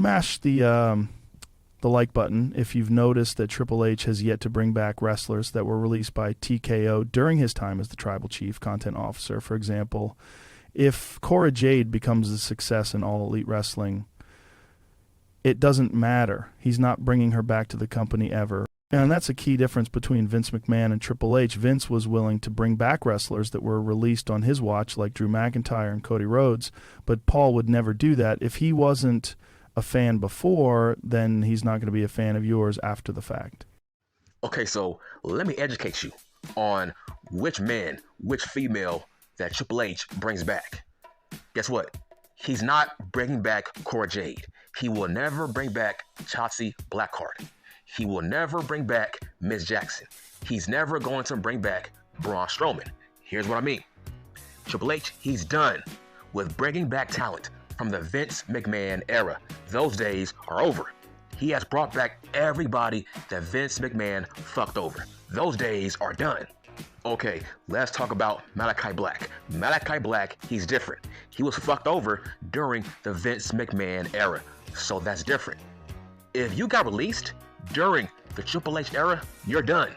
Smash the like button if you've noticed that Triple H has yet to bring back wrestlers that were released by TKO during his time as the Tribal Chief Content Officer. For example, if Cora Jade becomes a success in All Elite Wrestling, it doesn't matter. He's not bringing her back to the company ever. And that's a key difference between Vince McMahon and Triple H. Vince was willing to bring back wrestlers that were released on his watch, like Drew McIntyre and Cody Rhodes, but Paul would never do that. If he wasn't a fan before, then he's not going to be a fan of yours after the fact. Okay, so let me educate you on which man, which female that Triple H brings back. Guess what? He's not bringing back Cora Jade. He will never bring back Shotzi Blackheart. He will never bring back Miss Jackson. He's never going to bring back Braun Strowman. Here's what I mean. Triple H, he's done with bringing back talent from the Vince McMahon era. Those days are over. He has brought back everybody that Vince McMahon fucked over. Those days are done. Okay, let's talk about Malachi Black. Malachi Black, he's different. He was fucked over during the Vince McMahon era, so that's different. If you got released during the Triple H era, you're done.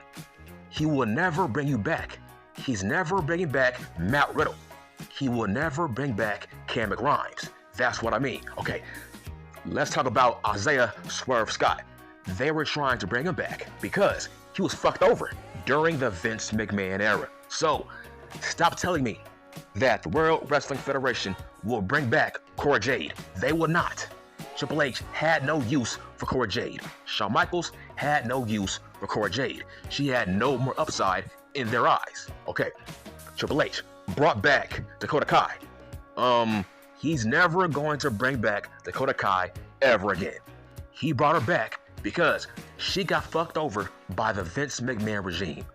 He will never bring you back. He's never bringing back Matt Riddle. He will never bring back Cam McGrimes. That's what I mean. Okay, let's talk about Isaiah Swerve Scott. They were trying to bring him back because he was fucked over during the Vince McMahon era. So, stop telling me that the World Wrestling Federation will bring back Cora Jade. They will not. Triple H had no use for Cora Jade. Shawn Michaels had no use for Cora Jade. She had no more upside in their eyes. Okay, Triple H brought back Dakota Kai. He's never going to bring back Dakota Kai ever again. He brought her back because she got fucked over by the Vince McMahon regime.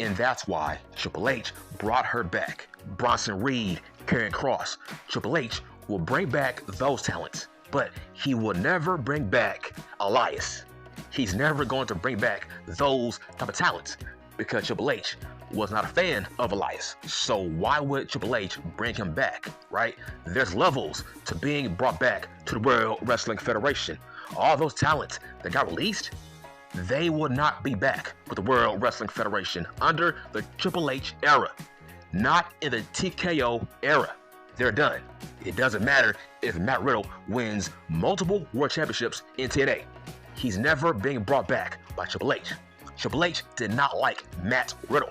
And that's why Triple H brought her back. Bronson Reed, Karrion Kross. Triple H will bring back those talents, but he will never bring back Elias. He's never going to bring back those type of talents because Triple H was not a fan of Elias. So why would Triple H bring him back, right? There's levels to being brought back to the World Wrestling Federation. All those talents that got released, they will not be back with the World Wrestling Federation under the Triple H era. Not in the TKO era. They're done. It doesn't matter if Matt Riddle wins multiple world championships in TNA. He's never being brought back by Triple H. Triple H did not like Matt Riddle.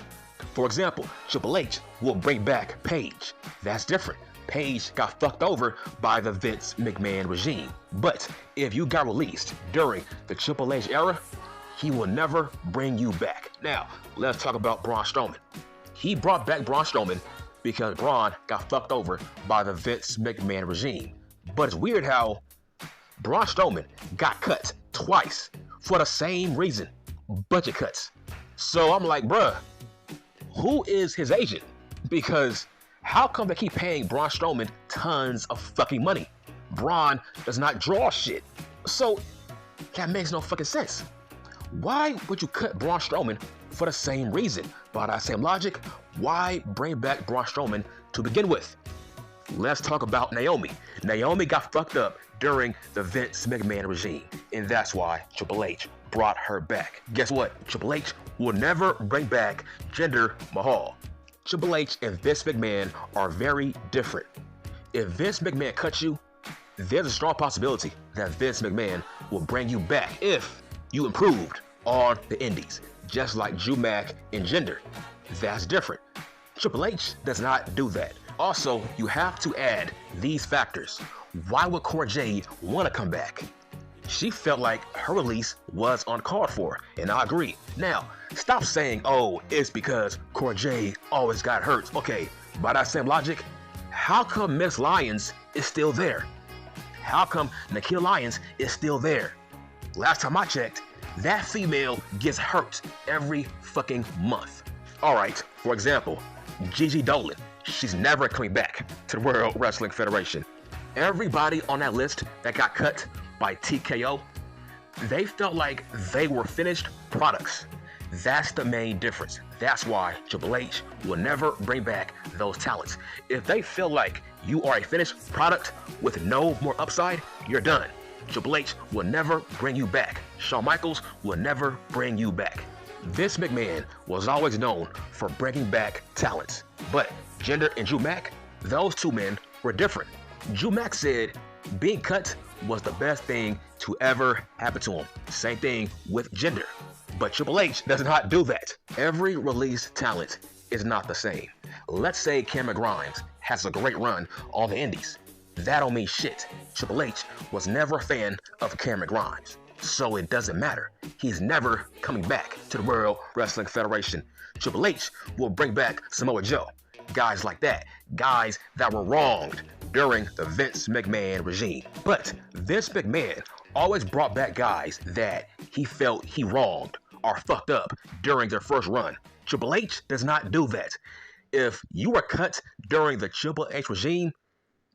For example, Triple H will bring back Paige. That's different. Paige got fucked over by the Vince McMahon regime. But if you got released during the Triple H era, he will never bring you back. Now, let's talk about Braun Strowman. He brought back Braun Strowman because Braun got fucked over by the Vince McMahon regime. But it's weird how Braun Strowman got cut twice for the same reason, budget cuts. So I'm like, bruh, who is his agent? Because how come they keep paying Braun Strowman tons of fucking money? Braun does not draw shit. So that makes no fucking sense. Why would you cut Braun Strowman for the same reason? By that same logic, why bring back Braun Strowman to begin with? Let's talk about Naomi. Naomi got fucked up during the Vince McMahon regime, and that's why Triple H brought her back. Guess what? Triple H will never bring back Jinder Mahal. Triple H and Vince McMahon are very different. If Vince McMahon cuts you, there's a strong possibility that Vince McMahon will bring you back if you improved on the indies, just like Drew Mac and Jinder. That's different. Triple H does not do that. Also, you have to add these factors. Why would Cora Jade want to come back? She felt like her release was uncalled for, and I agree. Now, stop saying, oh, it's because Cora Jade always got hurt. Okay, by that same logic, how come Miss Lyons is still there? How come Nikia Lyons is still there? Last time I checked, that female gets hurt every fucking month. All right, for example, Gigi Dolan. She's never coming back to the World Wrestling Federation. Everybody on that list that got cut by TKO, they felt like they were finished products. That's the main difference. That's why Triple H will never bring back those talents. If they feel like you are a finished product with no more upside, you're done. Triple H will never bring you back. Shawn Michaels will never bring you back. Vince McMahon was always known for bringing back talents. But Jinder and Drew Mack, those two men were different. Drew Mack said being cut was the best thing to ever happen to him. Same thing with Jinder. But Triple H does not do that. Every released talent is not the same. Let's say Cameron Grimes has a great run on the indies. That don't mean shit. Triple H was never a fan of Cameron Grimes. So it doesn't matter. He's never coming back to the World Wrestling Federation. Triple H will bring back Samoa Joe. Guys like that. Guys that were wronged during the Vince McMahon regime. But Vince McMahon always brought back guys that he felt he wronged or fucked up during their first run. Triple H does not do that. If you were cut during the Triple H regime,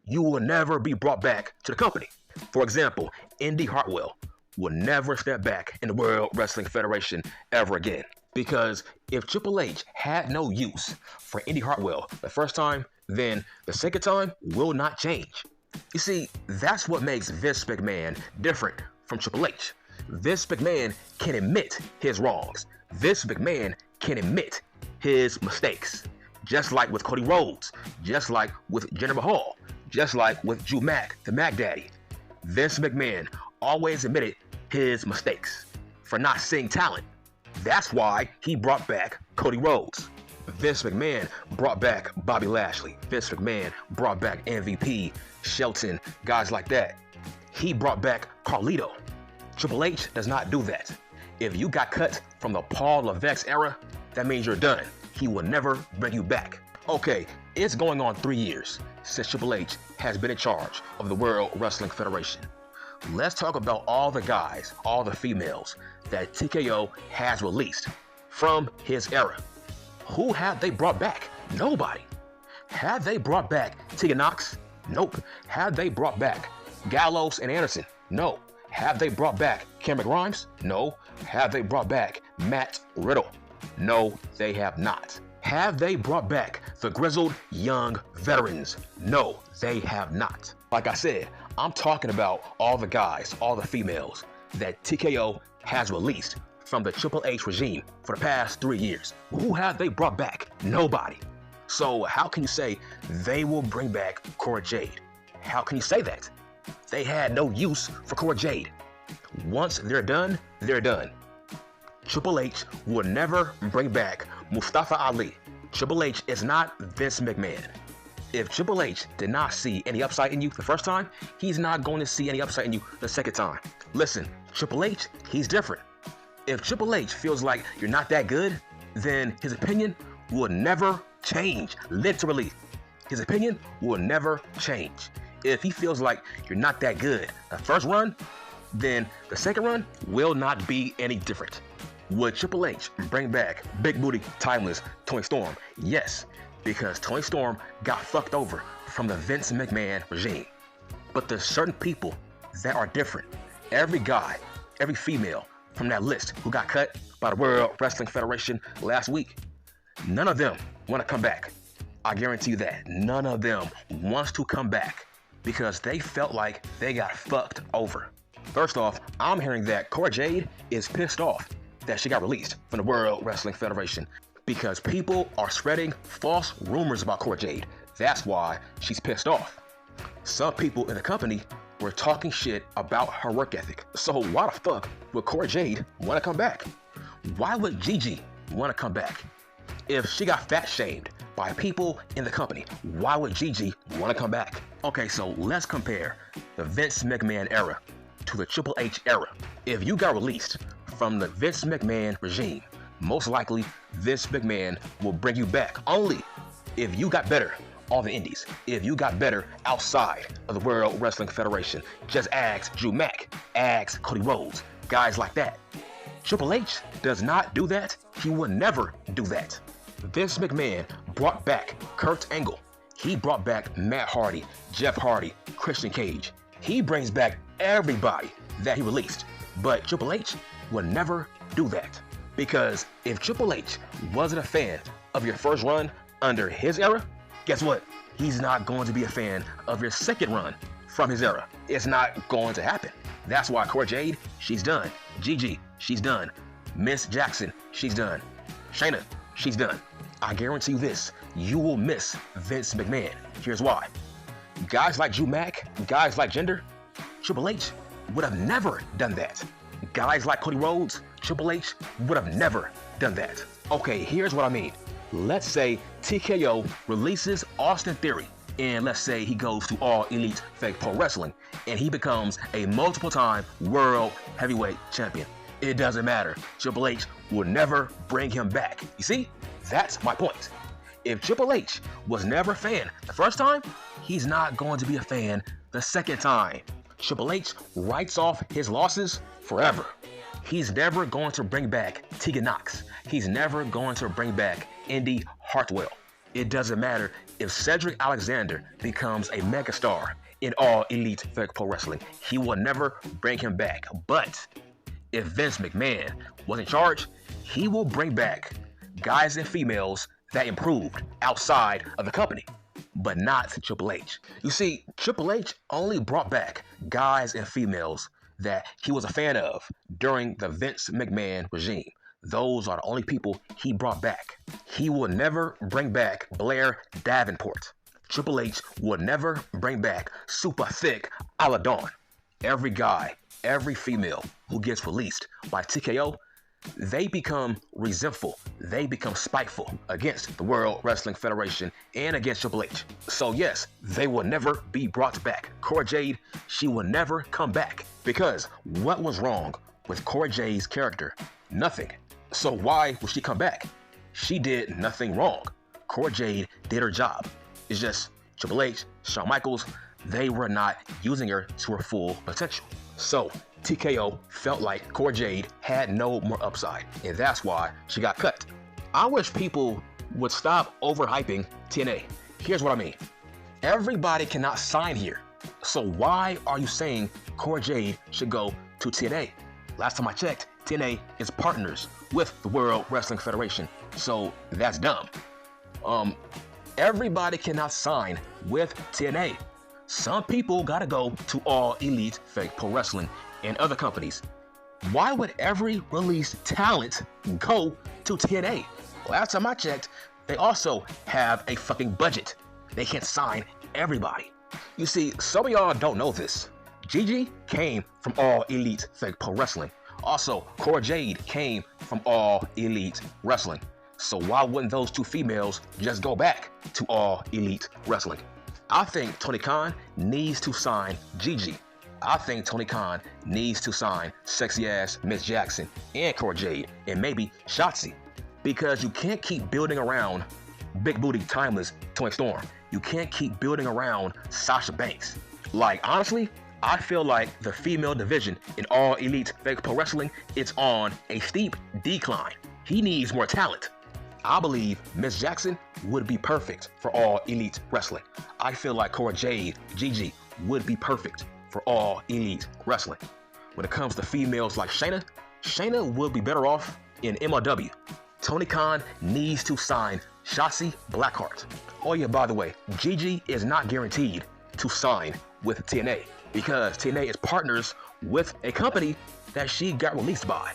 you will never be brought back to the company. For example, Indy Hartwell will never step back in the World Wrestling Federation ever again. Because if Triple H had no use for Indy Hartwell the first time, then the second time will not change. You see, that's what makes Vince McMahon different from Triple H. Vince McMahon can admit his wrongs. Vince McMahon can admit his mistakes. Just like with Cody Rhodes, just like with Jinder Mahal, just like with Drew Mack, the Mac Daddy. Vince McMahon always admitted his mistakes for not seeing talent. That's why he brought back Cody Rhodes. Vince McMahon brought back Bobby Lashley. Vince McMahon brought back MVP, Shelton, guys like that. He brought back Carlito. Triple H does not do that. If you got cut from the Paul Levesque era, that means you're done. He will never bring you back. Okay, it's going on 3 years since Triple H has been in charge of the World Wrestling Federation. Let's talk about all the guys, all the females that TKO has released from his era. Who have they brought back? Nobody. Have they brought back Tegan Nox? Nope. Have they brought back Gallows and Anderson? No. Have they brought back Cameron Grimes? No. Have they brought back Matt Riddle? No, they have not. Have they brought back the grizzled young veterans? No, they have not. Like I said, I'm talking about all the guys, all the females that TKO has released from the Triple H regime for the past 3 years. Who have they brought back? Nobody. So how can you say they will bring back Cora Jade? How can you say that? They had no use for Cora Jade. Once they're done, they're done. Triple H will never bring back Mustafa Ali. Triple H is not Vince McMahon. If Triple H did not see any upside in you the first time, he's not going to see any upside in you the second time. Listen, Triple H, he's different. If Triple H feels like you're not that good, then his opinion will never change. Literally, his opinion will never change. If he feels like you're not that good the first run, then the second run will not be any different. Would Triple H bring back big booty, timeless Toni Storm? Yes, because Toni Storm got fucked over from the Vince McMahon regime. But there's certain people that are different. Every guy, every female from that list who got cut by the World Wrestling Federation last week, none of them want to come back. I guarantee you that. None of them wants to come back because they felt like they got fucked over. First off, I'm hearing that Cora Jade is pissed off that she got released from the World Wrestling Federation because people are spreading false rumors about Cora Jade. That's why she's pissed off. Some people in the company were talking shit about her work ethic. So why the fuck would Cora Jade want to come back? Why would Gigi want to come back? If she got fat shamed by people in the company, why would Gigi want to come back? Okay, so let's compare the Vince McMahon era to the Triple H era. If you got released from the Vince McMahon regime, most likely Vince McMahon will bring you back only if you got better on the indies, if you got better outside of the World Wrestling Federation. Just ask Drew Mack, ask Cody Rhodes, guys like that. Triple H does not do that. He will never do that. Vince McMahon brought back Kurt Angle. He brought back Matt Hardy, Jeff Hardy, Christian Cage. He brings back everybody that he released. But Triple H will never do that. Because if Triple H wasn't a fan of your first run under his era, guess what? He's not going to be a fan of your second run from his era. It's not going to happen. That's why Cora Jade, she's done. Gigi, she's done. Miss Jackson, she's done. Shayna, she's done. I guarantee you this, you will miss Vince McMahon. Here's why. Guys like Drew Mack, guys like Jinder, Triple H would have never done that. Guys like Cody Rhodes, Triple H would have never done that. Okay, here's what I mean. Let's say TKO releases Austin Theory, and let's say he goes to All Elite Fake Pro Wrestling, and he becomes a multiple-time World Heavyweight Champion. It doesn't matter. Triple H will never bring him back. You see? That's my point. If Triple H was never a fan the first time, he's not going to be a fan the second time. Triple H writes off his losses forever. He's never going to bring back Tegan Knox. He's never going to bring back Indy Hartwell. It doesn't matter if Cedric Alexander becomes a megastar in All Elite Fake Pro Wrestling. He will never bring him back. But if Vince McMahon was in charge, he will bring back guys and females that improved outside of the company, but not Triple H. You see, Triple H only brought back guys and females that he was a fan of during the Vince McMahon regime. Those are the only people he brought back. He will never bring back Blair Davenport. Triple H will never bring back Super Thick a la Dawn. Every guy, every female who gets released by TKO, they become resentful. They become spiteful against the World Wrestling Federation and against Triple H. So yes, they will never be brought back. Cora Jade, she will never come back. Because what was wrong with Cora Jade's character? Nothing. So why would she come back? She did nothing wrong. Cora Jade did her job. It's just Triple H, Shawn Michaels, they were not using her to her full potential. So TKO felt like Cora Jade had no more upside, and that's why she got cut. I wish people would stop overhyping TNA. Here's what I mean. Everybody cannot sign here. So why are you saying Cora Jade should go to TNA? Last time I checked, TNA is partners with the World Wrestling Federation. So that's dumb. Everybody cannot sign with TNA. Some people gotta go to All Elite Fake Pro Wrestling and other companies. Why would every released talent go to TNA? Last time I checked, they also have a fucking budget. They can't sign everybody. You see, some of y'all don't know this. Gigi came from All Elite Fake Pro Wrestling. Also, Cora Jade came from All Elite Wrestling. So why wouldn't those two females just go back to All Elite Wrestling? I think Tony Khan needs to sign Gigi. I think Tony Khan needs to sign sexy ass Miss Jackson and Cora Jade and maybe Shotzi. Because you can't keep building around big booty timeless Toni Storm. You can't keep building around Sasha Banks. Like, honestly, I feel like the female division in All Elite Fake Pro Wrestling is on a steep decline. He needs more talent. I believe Miss Jackson would be perfect for All Elite Wrestling. I feel like Cora Jade, Gigi, would be perfect for All Elite Wrestling. When it comes to females like Shayna would be better off in MLW. Tony Khan needs to sign Shotzi Blackheart. Oh yeah, by the way, Gigi is not guaranteed to sign with TNA because TNA is partners with a company that she got released by.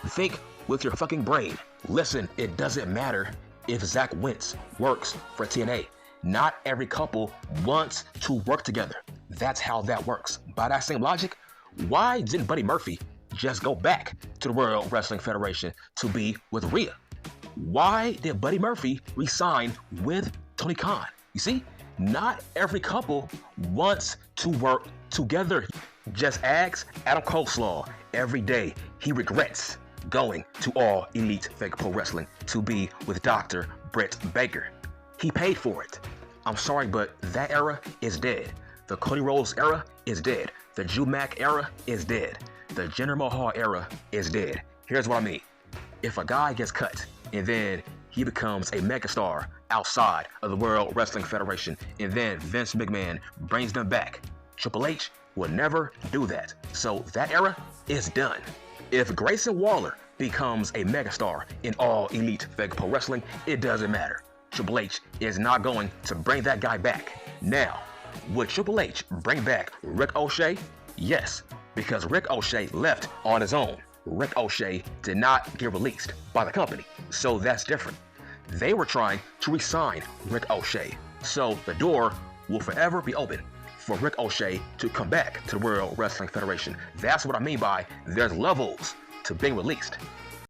Think with your fucking brain. Listen, it doesn't matter if Zach Wentz works for TNA. Not every couple wants to work together. That's how that works. By that same logic, why didn't Buddy Murphy just go back to the World Wrestling Federation to be with Rhea? Why did Buddy Murphy resign with Tony Khan? You see, not every couple wants to work together. Just ask Adam Coleslaw every day. He regrets going to All Elite Fake Pro Wrestling to be with Dr. Britt Baker. He paid for it. I'm sorry, but that era is dead. The Cody Rhodes era is dead. The Drew Mack era is dead. The Jinder Mahal era is dead. Here's what I mean. If a guy gets cut and then he becomes a megastar outside of the World Wrestling Federation and then Vince McMahon brings them back, Triple H will never do that. So that era is done. If Grayson Waller becomes a megastar in All Elite Fake Pro Wrestling, it doesn't matter. Triple H is not going to bring that guy back. Now, would Triple H bring back Rick O'Shea Yes, because Rick O'Shea left on his own. Rick O'Shea did not get released by the company, so that's different. They were trying to re-sign Rick O'Shea, so the door will forever be open for Rick O'Shea to come back to the World Wrestling Federation. That's what I mean by there's levels to being released.